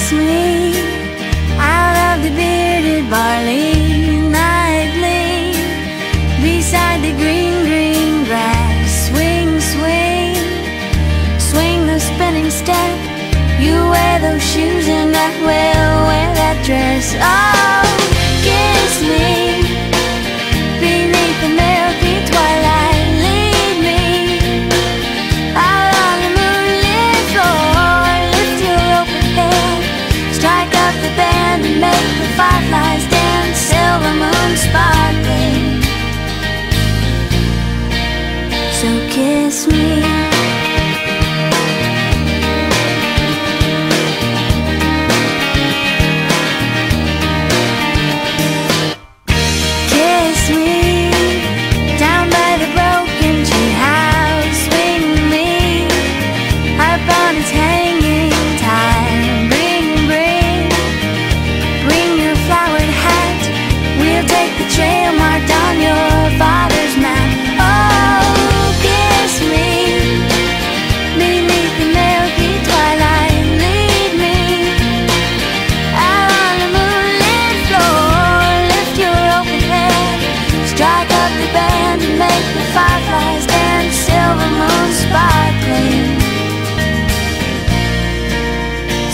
kiss me out of the bearded barley nightly, beside the green, green grass. Swing, swing, swing the spinning step. You wear those shoes and I will wear that dress. Oh, kiss me beneath the milky twilight. Lead me out on the moonlit floor. Lift your open head, strike up the band and make the fireflies dance. Silver moon sparkling, so kiss me. Fireflies dance, silver moon sparkling,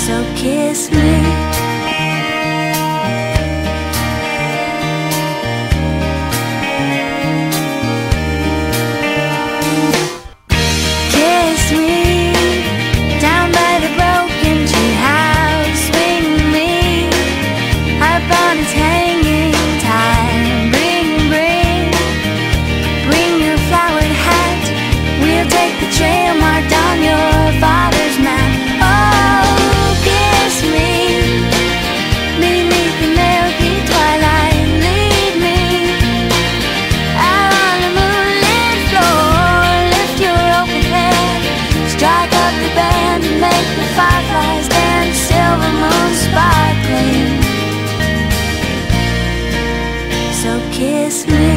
so kiss me. Kiss me down by the broken tree house. Swing me up on its hanging time. Take the trail marked on your father's map. Oh, kiss me beneath the milky twilight. Lead me out on the moonlit floor. Lift your open head, strike up the band and make the fireflies dance. Silver moon sparkling, so kiss me.